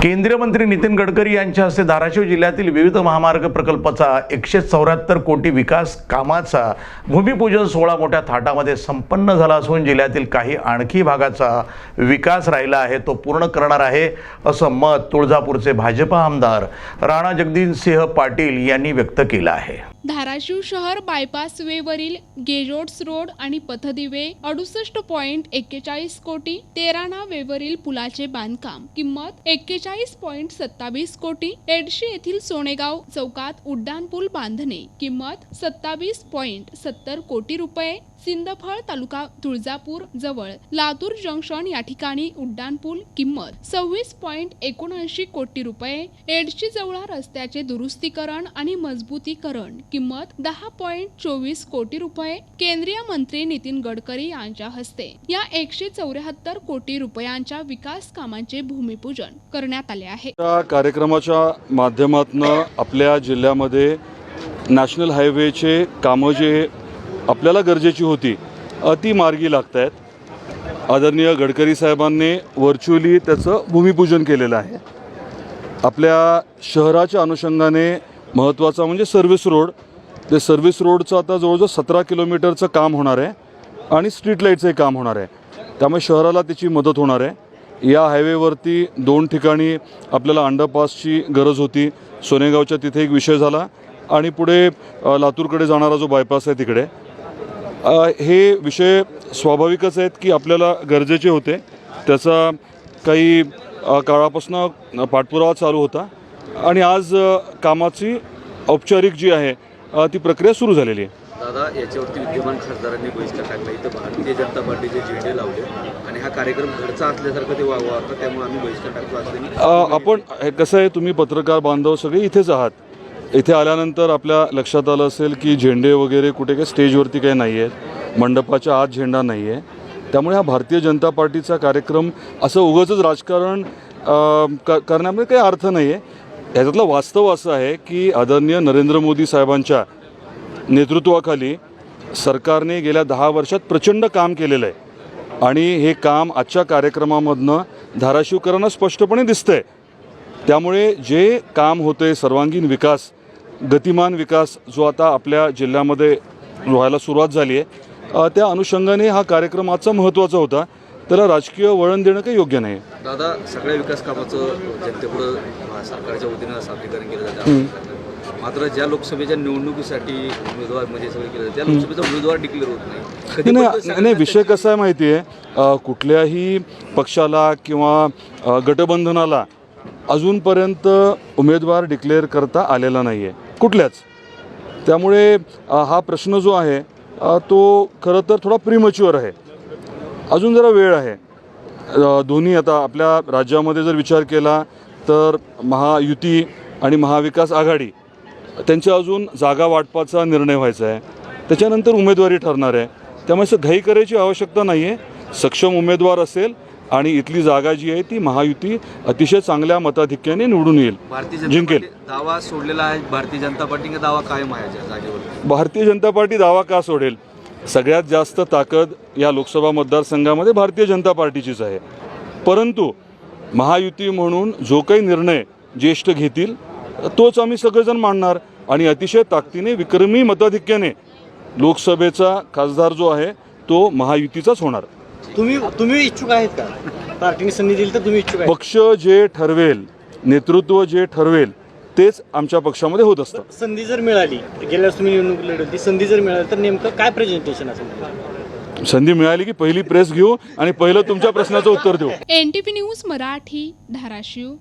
केंद्रीय मंत्री नितीन गडकरी यांच्या हस्ते धाराशिव जिल्ह्यातील विविध महामार्ग प्रकल्पाचा 174 कोटी विकास कामाचा भूमिपूजन सोहळा मोठ्या थाटामध्ये संपन्न झाला असून जिल्ह्यातील काही आणखी भागाचा विकास राहिला आहे तो पूर्ण करणार आहे असं मत तुळजापूरचे भाजप आमदार राणा जगजितसिंह पाटील यांनी व्यक्त केलं आहे। धाराशिव शहर बायपास वेवरील गेजोड्स रोड आणि पथदिवे 68.41 कोटी, तेराणा वेवरील पुलाचे बांधकाम किंमत 41.27 कोटी, एडशी येथील सोनेगाव चौकात उड्डाणपूल बांधणे किंमत 27.70 कोटी रुपये, सिंदफळ तालुका तुळजापूर जवळ लातूर जंक्शन या ठिकाणी उड्डाणपूल किंमत 26.79 कोटी रुपये, एडशी जवळ रस्त्याचे दुरुस्तीकरण आणि मजबूतीकरण किंमत 10.24 कोटी रुपये, केंद्रीय मंत्री नितीन गडकरी यांच्या हस्ते या 174 कोटी रुपयांच्या विकास कामांचे भूमिपूजन करण्यात आले आहे। या कार्यक्रमाच्या माध्यमातून आपल्या जिल्ह्यामध्ये नॅशनल हायवेचे कामं जे आपल्याला गरजेची होती ती मार्गी लागत आहेत। आदरणीय गडकरी साहेबांनी व्हर्च्युअली त्याचं भूमिपूजन केलेलं आहे। आपल्या शहराच्या अनुषंगाने महत्त्वाचा म्हणजे सर्व्हिस रोड, ते सर्व्हिस रोडचं आता जवळजवळ 17 किलोमीटरचं काम होणार आहे आणि स्ट्रीट लाईटचंही काम होणार आहे, त्यामुळे शहराला त्याची मदत होणार आहे। या हायवेवरती 2 ठिकाणी आपल्याला अंडरपासची गरज होती, सोनेगावच्या तिथे एक विषय झाला आणि पुढे लातूरकडे जाणारा जो बायपास आहे तिकडे हे विषय स्वाभाविकच आहेत की आपल्याला गरजेचे होते, त्याचा काही काळापासून पाठपुरावा चालू होता आणि आज कामाची औपचारिक जी आहे ती प्रक्रिया सुरू झालेली आहे। दादा, याच्यावरती विद्यमान खासदारांनी बहिष्कार टाकला, इथं भारतीय जनता पार्टीचे झेंडे लावले आणि हा कार्यक्रम घरचा असल्यासारखं ते वावरतं, त्यामुळे आम्ही बहिष्कार टाकतो असल्याने आपण कसं आहे, तुम्ही पत्रकार बांधव सगळे इथेच आहात, इथे आल्यानंतर आपल्या लक्षात आलं असेल की झेंडे वगैरे कुठे काही स्टेजवरती काही नाही आहेत, मंडपाच्या आत झेंडा नाही आहे, त्यामुळे हा भारतीय जनता पार्टीचा कार्यक्रम असं उगाचच राजकारण करण्यामध्ये काही अर्थ नाही आहे। ह्याच्यातलं वास्तव असं आहे की आदरणीय नरेंद्र मोदी साहेबांच्या नेतृत्वाखाली सरकारने गेल्या 10 वर्षात प्रचंड काम केलेलं आहे आणि हे काम आजच्या कार्यक्रमामधनं धाराशिवकरांना स्पष्टपणे दिसतंय। त्यामुळे जे काम होते सर्वांगीण विकास, गतिमान विकास जो आता आपल्या जिल्ह्यामध्ये व्हायला सुरुवात झाली आहे, त्या अनुषंगाने हा कार्यक्रम आजचा महत्त्वाचा होता, त्याला राजकीय वळण देणं काही योग्य नाही। दादा, सगळ्या विकास कामाचं जनतेपुढं सरकारच्या वतीनं सादरीकरण केलं जातं, मात्र ज्या लोकसभेच्या निवडणुकीसाठी उमेदवार म्हणजे सगळे केलं जातं त्या लोकसभेचा उमेदवार डिक्लेअर होत नाही। नाही, विषय कसा आहे माहिती आहे, कुठल्याही पक्षाला किंवा गठबंधनाला अजूनपर्यंत उमेदवार डिक्लेअर करता आलेला नाही आहे कुठल्याच, त्यामुळे हा प्रश्न जो आहे तो खरं तर थोडा प्रीमच्युअर आहे, अजून जरा वेळ आहे। दोन्ही आता आपल्या राज्यामध्ये जर विचार केला तर महायुती आणि महाविकास आघाडी त्यांच्या अजून जागा वाटपाचा निर्णय व्हायचा आहे, त्याच्यानंतर उमेदवारी ठरणार आहे, त्यामुळे असं घाई करायची आवश्यकता नाही आहे। सक्षम उमेदवार असेल आणि इथली जागा जी आहे ती महायुती अतिशय चांगल्या मताधिक्याने निवडून येईल, जिंकेल। दावा सोडलेला आहे भारतीय जनता पार्टीने, दावा कायम आहे जागेवर। भारतीय जनता पार्टी दावा का सोडेल? सगळ्यात जास्त ताकद या लोकसभा मतदारसंघामध्ये भारतीय जनता पार्टीचीच आहे, परंतु महायुती म्हणून जो काही निर्णय ज्येष्ठ घेतील तोच आम्ही सगळेजण मानणार आणि अतिशय ताकदीने विक्रमी मताधिक्याने लोकसभेचा खासदार जो आहे तो महायुतीचाच होणार। तुम्ही इच्छुक आहेत का? पार्टीने संधी दिली तर तुम्ही इच्छुक आहे? पक्ष जे ठरवेल, नेतृत्व जे ठरवेल तेच आमच्या पक्षामध्ये होत असतं। संधी जर मिळाली, गेल्या वेळेस तुम्ही निवडणूक लढवली, संधी जर मिळाली तर नेमकं काय प्रेझेंटेशन असेल? संधी मिळाली की पहिली प्रेस घेऊ आणि पहिलं तुमच्या प्रश्नाचं उत्तर देऊ। NTV news Marathi, Dharashiv.